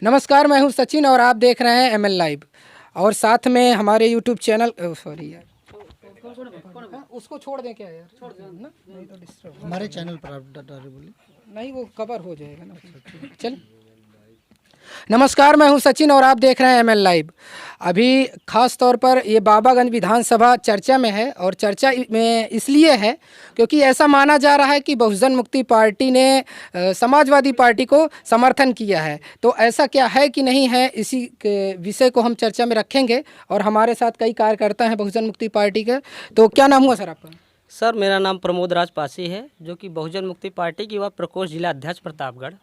नमस्कार, मैं हूं सचिन और आप देख रहे हैं ML लाइव। और साथ में हमारे यूट्यूब चैनल सॉरी यार उसको छोड़ दें क्या यार, छोड़ दें ना, नहीं तो डिस्टर्ब हमारे चैनल पर आप डाले बोलिए। नहीं वो कवर हो जाएगा ना। चल, नमस्कार, मैं हूं सचिन और आप देख रहे हैं ML लाइव। अभी खास तौर पर ये बाबागंज विधानसभा चर्चा में है और चर्चा में इसलिए है क्योंकि ऐसा माना जा रहा है कि बहुजन मुक्ति पार्टी ने समाजवादी पार्टी को समर्थन किया है। तो ऐसा क्या है कि नहीं है, इसी विषय को हम चर्चा में रखेंगे। और हमारे साथ कई कार्यकर्ता हैं बहुजन मुक्ति पार्टी के। तो क्या नाम हुआ सर आपका? सर, मेरा नाम प्रमोद राज पासी है, जो कि बहुजन मुक्ति पार्टी की युवा प्रकोष्ठ जिला अध्यक्ष प्रतापगढ़।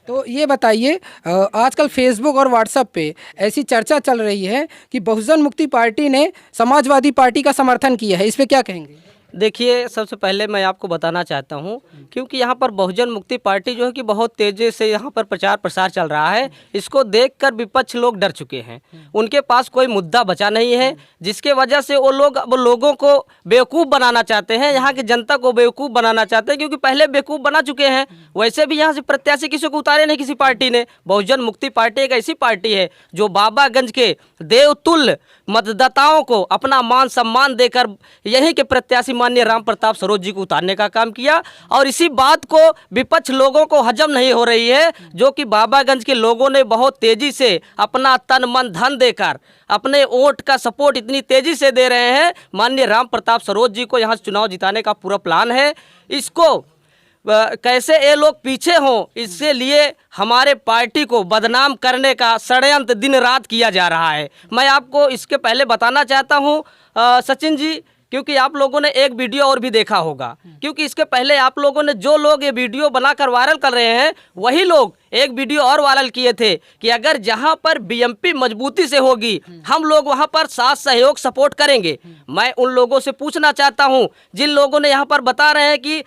तो ये बताइए, आजकल फेसबुक और व्हाट्सएप पे ऐसी चर्चा चल रही है कि बहुजन मुक्ति पार्टी ने समाजवादी पार्टी का समर्थन किया है, इस पे क्या कहेंगे? देखिए, सबसे पहले मैं आपको बताना चाहता हूं, क्योंकि यहां पर बहुजन मुक्ति पार्टी जो है कि बहुत तेज़ी से यहां पर प्रचार प्रसार चल रहा है। इसको देखकर विपक्ष लोग डर चुके हैं। उनके पास कोई मुद्दा बचा नहीं है, जिसके वजह से वो लोग अब लोगों को बेवकूफ़ बनाना चाहते हैं, यहाँ की जनता को बेवकूफ़ बनाना चाहते हैं, क्योंकि पहले बेवकूफ़ बना चुके हैं। वैसे भी यहाँ से प्रत्याशी किसी को उतारे नहीं किसी पार्टी ने। बहुजन मुक्ति पार्टी एक ऐसी पार्टी है जो बाबागंज के देवतुल्य मतदाताओं को अपना मान सम्मान देकर यहीं के प्रत्याशी माननीय राम प्रताप सरोज जी को उतारने का काम किया। और इसी बात को विपक्ष लोगों को हजम नहीं हो रही है, जो कि बाबागंज के लोगों ने बहुत तेजी से अपना तन मन धन देकर अपने वोट का सपोर्ट इतनी तेजी से दे रहे हैं। माननीय राम प्रताप सरोज जी को यहाँ चुनाव जिताने का पूरा प्लान है। इसको कैसे ये लोग पीछे हों, इसके लिए हमारे पार्टी को बदनाम करने का षड्यंत्र दिन रात किया जा रहा है। मैं आपको इसके पहले बताना चाहता हूँ सचिन जी, क्योंकि आप लोगों ने एक वीडियो और भी देखा होगा, क्योंकि इसके पहले आप लोगों ने जो लोग ये वीडियो बनाकर वायरल कर रहे हैं, वही लोग एक वीडियो और वायरल किए थे कि अगर जहां पर बीएमपी मजबूती से होगी, हम लोग वहां पर साथ सहयोग सपोर्ट करेंगे। मैं उन लोगों से पूछना चाहता हूं जिन लोगों ने यहां पर बता रहे हैं कि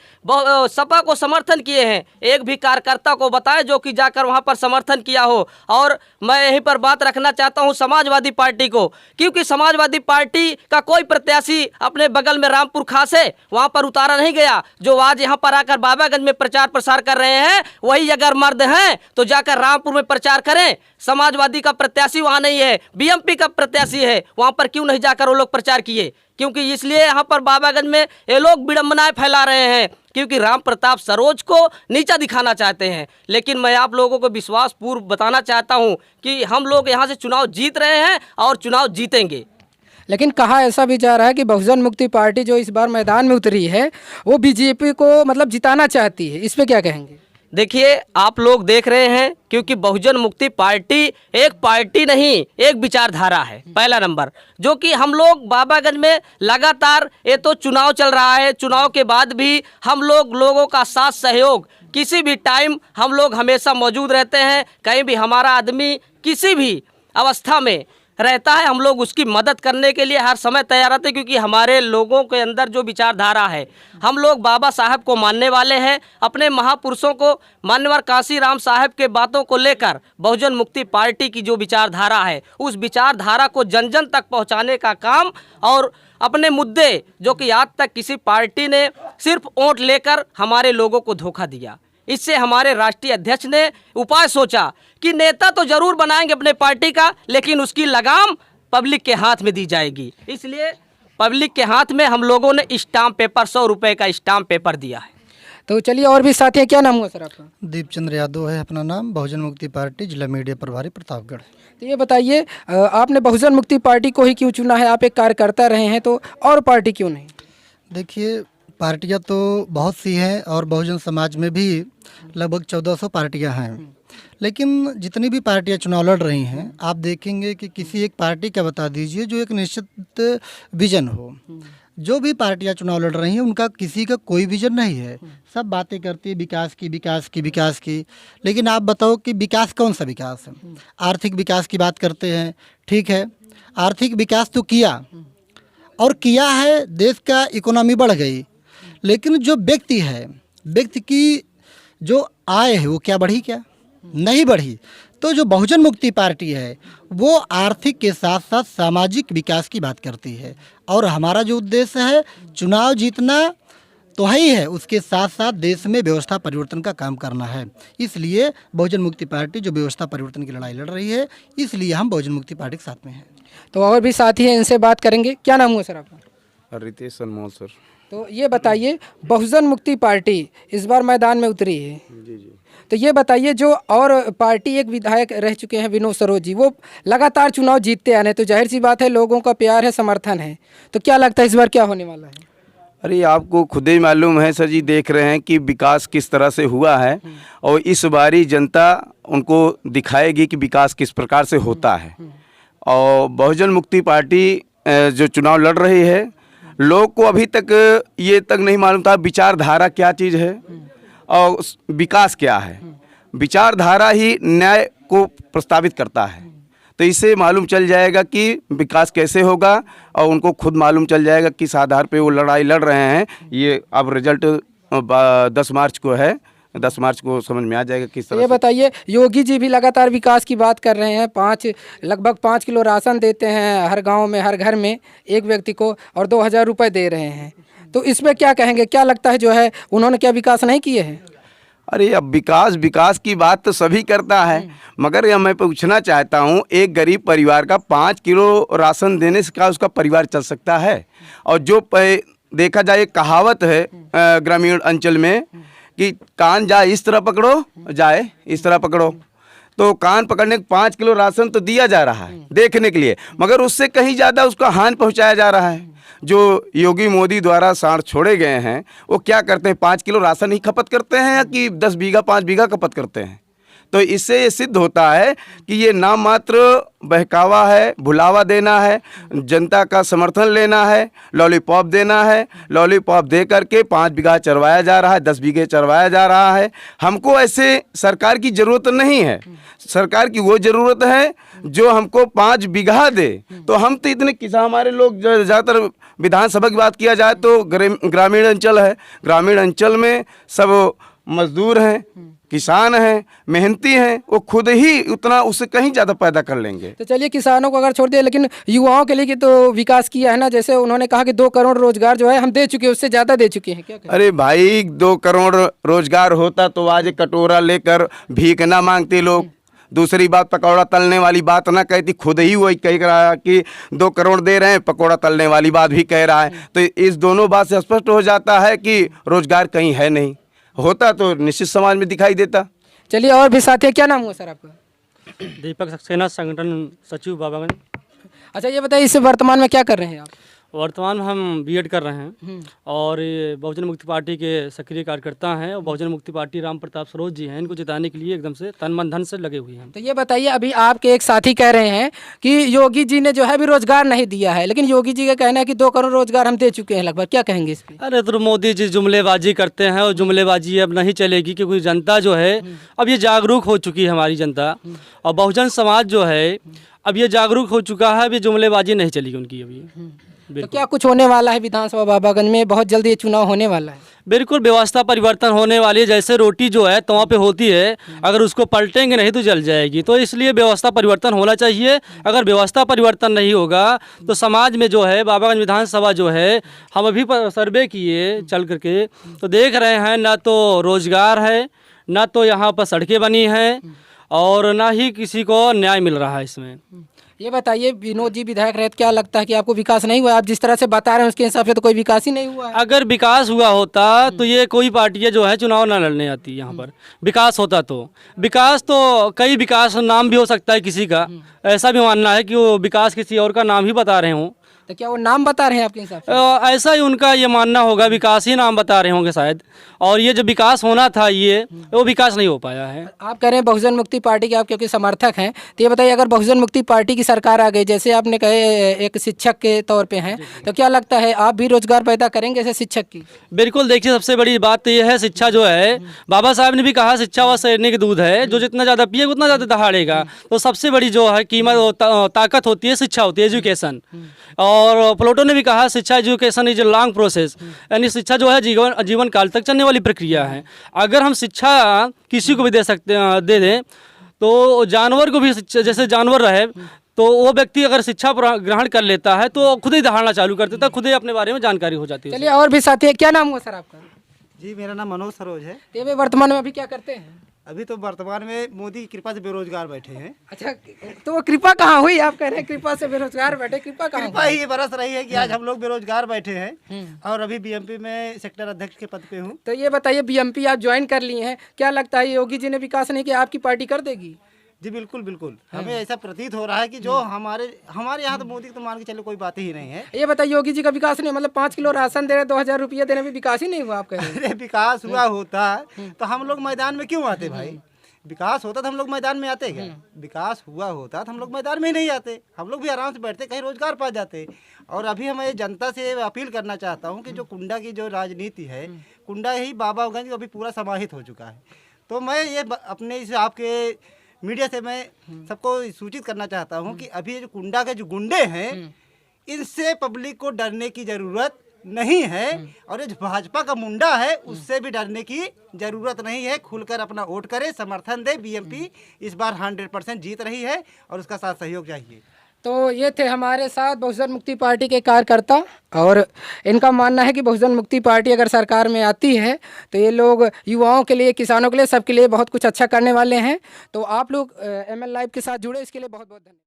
सपा को समर्थन किए हैं, एक भी कार्यकर्ता को बताएं जो कि जाकर वहां पर समर्थन किया हो। और मैं यहीं पर बात रखना चाहता हूं समाजवादी पार्टी को, क्योंकि समाजवादी पार्टी का कोई प्रत्याशी अपने बगल में रामपुर खास है, वहां पर उतारा नहीं गया। जो आज यहां पर आकर बाबागंज में प्रचार प्रसार कर रहे हैं, वही अगर मर्द हैं तो जाकर रामपुर में प्रचार करें। समाजवादी का प्रत्याशी वहां नहीं है, बीएमपी का प्रत्याशी है, वहां पर क्यों नहीं जाकर वो लोग प्रचार किए? क्योंकि इसलिए यहाँ पर बाबागंज में ये लोग विडंबनाएं फैला रहे हैं, क्योंकि राम प्रताप सरोज को नीचा दिखाना चाहते हैं। लेकिन मैं आप लोगों को विश्वास पूर्व बताना चाहता हूँ कि हम लोग यहाँ से चुनाव जीत रहे हैं और चुनाव जीतेंगे। लेकिन कहा ऐसा भी जा रहा है कि बहुजन मुक्ति पार्टी जो इस बार मैदान में उतरी है, वो बीजेपी को मतलब जिताना चाहती है, इस पे क्या कहेंगे? देखिए, आप लोग देख रहे हैं, क्योंकि बहुजन मुक्ति पार्टी एक पार्टी नहीं, एक विचारधारा है। पहला नंबर, जो कि हम लोग बाबागंज में लगातार, ये तो चुनाव चल रहा है, चुनाव के बाद भी हम लोगों का साथ सहयोग किसी भी टाइम हम लोग हमेशा मौजूद रहते हैं। कहीं भी हमारा आदमी किसी भी अवस्था में रहता है, हम लोग उसकी मदद करने के लिए हर समय तैयार रहते हैं, क्योंकि हमारे लोगों के अंदर जो विचारधारा है, हम लोग बाबा साहब को मानने वाले हैं। अपने महापुरुषों को, मान्यवर काशी राम साहब के बातों को लेकर बहुजन मुक्ति पार्टी की जो विचारधारा है, उस विचारधारा को जन जन तक पहुंचाने का काम, और अपने मुद्दे जो कि आज तक किसी पार्टी ने सिर्फ वोट लेकर हमारे लोगों को धोखा दिया। इससे हमारे राष्ट्रीय अध्यक्ष ने उपाय सोचा कि नेता तो जरूर बनाएंगे अपने पार्टी का, लेकिन उसकी लगाम पब्लिक के हाथ में दी जाएगी। इसलिए पब्लिक के हाथ में हम लोगों ने स्टाम्प पेपर, 100 रुपये का स्टाम्प पेपर दिया है। तो चलिए, और भी साथी हैं, क्या नाम हुआ सर आपका? दीपचंद्र यादव है अपना नाम, बहुजन मुक्ति पार्टी जिला मीडिया प्रभारी प्रतापगढ़। तो ये बताइए, आपने बहुजन मुक्ति पार्टी को ही क्यों चुना है? आप एक कार्यकर्ता रहे हैं, तो और पार्टी क्यों नहीं? देखिए, पार्टियां तो बहुत सी हैं और बहुजन समाज में भी लगभग 1400 पार्टियां हैं, लेकिन जितनी भी पार्टियां चुनाव लड़ रही हैं, आप देखेंगे कि किसी एक पार्टी का बता दीजिए जो एक निश्चित विजन हो। जो भी पार्टियां चुनाव लड़ रही हैं, उनका किसी का कोई विजन नहीं है। सब बातें करती है विकास की, विकास की, विकास की। लेकिन आप बताओ कि विकास कौन सा विकास है? आर्थिक विकास की बात करते हैं, ठीक है, आर्थिक विकास तो किया और किया है, देश का इकोनॉमी बढ़ गई, लेकिन जो व्यक्ति है, व्यक्ति की जो आय है, वो क्या बढ़ी? क्या नहीं बढ़ी। तो जो बहुजन मुक्ति पार्टी है, वो आर्थिक के साथ साथ सामाजिक विकास की बात करती है। और हमारा जो उद्देश्य है, चुनाव जीतना, तो है ही है, उसके साथ साथ देश में व्यवस्था परिवर्तन का काम करना है। इसलिए बहुजन मुक्ति पार्टी जो व्यवस्था परिवर्तन की लड़ाई लड़ रही है, इसलिए हम बहुजन मुक्ति पार्टी के साथ में हैं। तो और भी साथी हैं, इनसे बात करेंगे। क्या नाम हुआ सर आपका? रितेश अनमोल सर। तो ये बताइए, बहुजन मुक्ति पार्टी इस बार मैदान में उतरी है, जी जी। तो ये बताइए, जो और पार्टी एक विधायक रह चुके हैं विनोद सरोज जी, वो लगातार चुनाव जीतते आ रहे हैं, तो जाहिर सी बात है लोगों का प्यार है, समर्थन है, तो क्या लगता है इस बार क्या होने वाला है? अरे आपको खुद ही मालूम है सर जी, देख रहे हैं कि विकास किस तरह से हुआ है और इस बारी जनता उनको दिखाएगी कि विकास किस प्रकार से होता है। और बहुजन मुक्ति पार्टी जो चुनाव लड़ रही है, लोग को अभी तक ये तक नहीं मालूम था विचारधारा क्या चीज़ है और विकास क्या है। विचारधारा ही न्याय को प्रस्तावित करता है, तो इससे मालूम चल जाएगा कि विकास कैसे होगा और उनको खुद मालूम चल जाएगा किस आधार पे वो लड़ाई लड़ रहे हैं। ये अब रिजल्ट 10 मार्च को है, 10 मार्च को समझ में आ जाएगा किस तरह ये से। बताइए, योगी जी भी लगातार विकास की बात कर रहे हैं, लगभग 5 किलो राशन देते हैं हर गांव में, हर घर में एक व्यक्ति को, और 2000 रुपये दे रहे हैं, तो इसमें क्या कहेंगे? क्या लगता है जो है उन्होंने क्या विकास नहीं किए हैं? अरे अब विकास की बात तो सभी करता है, मगर यह मैं पूछना चाहता हूँ, एक गरीब परिवार का 5 किलो राशन देने से क्या उसका परिवार चल सकता है? और जो देखा जाए, एक कहावत है ग्रामीण अंचल में कि कान जाए इस तरह पकड़ो, जाए इस तरह पकड़ो, तो कान पकड़ने के 5 किलो राशन तो दिया जा रहा है देखने के लिए, मगर उससे कहीं ज़्यादा उसका हानि पहुंचाया जा रहा है। जो योगी मोदी द्वारा सांड छोड़े गए हैं, वो क्या करते हैं, 5 किलो राशन ही खपत करते हैं या कि 10 बीघा 5 बीघा खपत करते हैं? तो इससे ये सिद्ध होता है कि ये नाम मात्र बहकावा है, भुलावा देना है, जनता का समर्थन लेना है, लॉलीपॉप देना है। लॉलीपॉप दे करके 5 बीघा चरवाया जा रहा है, 10 बीघे चरवाया जा रहा है। हमको ऐसे सरकार की ज़रूरत नहीं है। सरकार की वो ज़रूरत है जो हमको 5 बीघा दे। तो हम तो इतने किसान, हमारे लोग ज़्यादातर विधानसभा की बात किया जाए तो ग्रामीण अंचल है, ग्रामीण अंचल में सब मजदूर हैं, किसान हैं, मेहनती हैं, वो खुद ही उतना उससे कहीं ज़्यादा पैदा कर लेंगे। तो चलिए, किसानों को अगर छोड़ दिया, लेकिन युवाओं के लिए तो विकास किया है ना, जैसे उन्होंने कहा कि 2 करोड़ रोजगार जो है हम दे चुके हैं, उससे ज़्यादा दे चुके हैं। क्या कहें? अरे भाई, 2 करोड़ रोजगार होता तो आज एक कटोरा लेकर भीख ना मांगते लोग। दूसरी बात, पकौड़ा तलने वाली बात ना कहती, खुद ही वही कह रहा है कि 2 करोड़ दे रहे हैं, पकौड़ा तलने वाली बात भी कह रहा है। तो इस दोनों बात से स्पष्ट हो जाता है कि रोजगार कहीं है नहीं, होता तो निश्चित समाज में दिखाई देता। चलिए, और भी साथी हैं। क्या नाम हुआ सर आपका? दीपक सक्सेना, संगठन सचिव बाबागंज। अच्छा, ये बताइए, इस वर्तमान में क्या कर रहे हैं आप? वर्तमान में हम बीएड कर रहे हैं और ये बहुजन मुक्ति पार्टी के सक्रिय कार्यकर्ता हैं और बहुजन मुक्ति पार्टी राम प्रताप सरोज जी हैं, इनको जिताने के लिए एकदम से तन मन धन से लगे हुए हैं। तो ये बताइए, अभी आपके एक साथी कह रहे हैं कि योगी जी ने जो है भी रोजगार नहीं दिया है, लेकिन योगी जी का कहना है कि 2 करोड़ रोजगार हम दे चुके हैं लगभग। क्या कहेंगे इस पर? अरे तो मोदी जी जुमलेबाजी करते हैं और जुमलेबाजी अब नहीं चलेगी, क्योंकि जनता जो है अब ये जागरूक हो चुकी है, हमारी जनता और बहुजन समाज जो है अब ये जागरूक हो चुका है। अब ये जुमलेबाजी नहीं चलेगी उनकी अभी। तो क्या कुछ होने वाला है विधानसभा बाबागंज में? बहुत जल्दी ये चुनाव होने वाला है। बिल्कुल व्यवस्था परिवर्तन होने वाली है। जैसे रोटी जो है तवा पे होती है, अगर उसको पलटेंगे नहीं तो जल जाएगी, तो इसलिए व्यवस्था परिवर्तन होना चाहिए। अगर व्यवस्था परिवर्तन नहीं होगा तो समाज में जो है, बाबागंज विधानसभा जो है, हम अभी सर्वे किए चल करके तो देख रहे हैं, ना तो रोजगार है, ना तो यहाँ पर सड़कें बनी हैं और ना ही किसी को न्याय मिल रहा है इसमें। ये बताइए, विनोद जी विधायक रहे, क्या लगता है कि आपको विकास नहीं हुआ? आप जिस तरह से बता रहे हैं उसके हिसाब से तो कोई विकास ही नहीं हुआ है। अगर विकास हुआ होता तो ये कोई पार्टियां जो है चुनाव ना लड़ने आती यहाँ पर। विकास होता तो कई विकास नाम भी हो सकता है किसी का, ऐसा भी मानना है कि वो विकास किसी और का नाम ही बता रहे हों। तो क्या वो नाम बता रहे हैं आपके हिसाब से? ऐसा ही उनका ये मानना होगा, विकास ही नाम बता रहे होंगे शायद। और ये जो विकास होना था वो विकास नहीं हो पाया है। आप कह रहे हैं बहुजन मुक्ति पार्टी के आप क्योंकि समर्थक हैं, तो ये बताइए, अगर बहुजन मुक्ति पार्टी की सरकार आ गई, जैसे आपने कहे एक शिक्षक के तौर पे हैं, तो क्या लगता है आप भी रोजगार पैदा करेंगे ऐसे शिक्षक की? बिल्कुल, देखिए सबसे बड़ी बात तो ये है, शिक्षा जो है, बाबा साहब ने भी कहा शिक्षा व सैनिक दूध है, जो जितना ज़्यादा पिएगा उतना ज़्यादा दहाड़ेगा। तो सबसे बड़ी जो है कीमत ताकत होती है, शिक्षा होती है, एजुकेशन। और प्लेटो ने भी कहा शिक्षा education is a long process, यानी शिक्षा जो है जीवन काल तक चलने वाली प्रक्रिया है। अगर हम शिक्षा किसी को भी दे दें तो जानवर को भी शिक्षा, जैसे जानवर रहे तो वो व्यक्ति अगर शिक्षा ग्रहण कर लेता है तो खुद ही दहाड़ना चालू कर देता है, खुद ही अपने बारे में जानकारी हो जाती है। चलिए और भी साथी है, क्या नाम हुआ सर आपका? जी मेरा नाम मनोज सरोज है। ये वे वर्तमान में अभी क्या करते हैं? अभी तो वर्तमान में मोदी की कृपा से बेरोजगार बैठे हैं। अच्छा, तो वो कृपा कहाँ हुई? आप कह रहे हैं कृपा से बेरोजगार बैठे, कृपा कहाँ कृपा हुई? ही बरस रही है कि आज हम लोग बेरोजगार बैठे हैं और अभी बीएमपी में सेक्टर अध्यक्ष के पद पे हूँ। तो ये बताइए, बीएमपी आप ज्वाइन कर लिए हैं, क्या लगता है योगी जी ने विकास नहीं किया, आपकी पार्टी कर देगी? जी बिल्कुल बिल्कुल, हमें ऐसा प्रतीत हो रहा है कि जो हमारे यहाँ तो मोदी तो मान के चलो कोई बात ही नहीं है। ये बताइए, योगी जी का विकास नहीं, मतलब 5 किलो राशन दे रहे, 2000 रुपये देने में विकास ही नहीं हुआ, आप कह रहे हैं? अरे विकास हुआ होता तो हम लोग मैदान में क्यों आते भाई? विकास होता तो हम लोग मैदान में आते क्या? विकास हुआ होता तो हम लोग मैदान में ही नहीं आते, हम लोग भी आराम से बैठते, कहीं रोजगार पा जाते। और अभी मैं जनता से अपील करना चाहता हूँ कि जो कुंडा की जो राजनीति है, कुंडा ही बाबागंज अभी पूरा समाहित हो चुका है। तो मैं ये अपने इस आपके मीडिया से मैं सबको सूचित करना चाहता हूँ कि अभी जो कुंडा के जो गुंडे हैं, इनसे पब्लिक को डरने की ज़रूरत नहीं है। और ये जो भाजपा का मुंडा है, उससे भी डरने की ज़रूरत नहीं है। खुलकर अपना वोट करे, समर्थन दे। बीएमपी इस बार 100% जीत रही है और उसका साथ सहयोग चाहिए। तो ये थे हमारे साथ बहुजन मुक्ति पार्टी के कार्यकर्ता, और इनका मानना है कि बहुजन मुक्ति पार्टी अगर सरकार में आती है तो ये लोग युवाओं के लिए, किसानों के लिए, सबके लिए बहुत कुछ अच्छा करने वाले हैं। तो आप लोग ML लाइव के साथ जुड़े, इसके लिए बहुत बहुत धन्यवाद।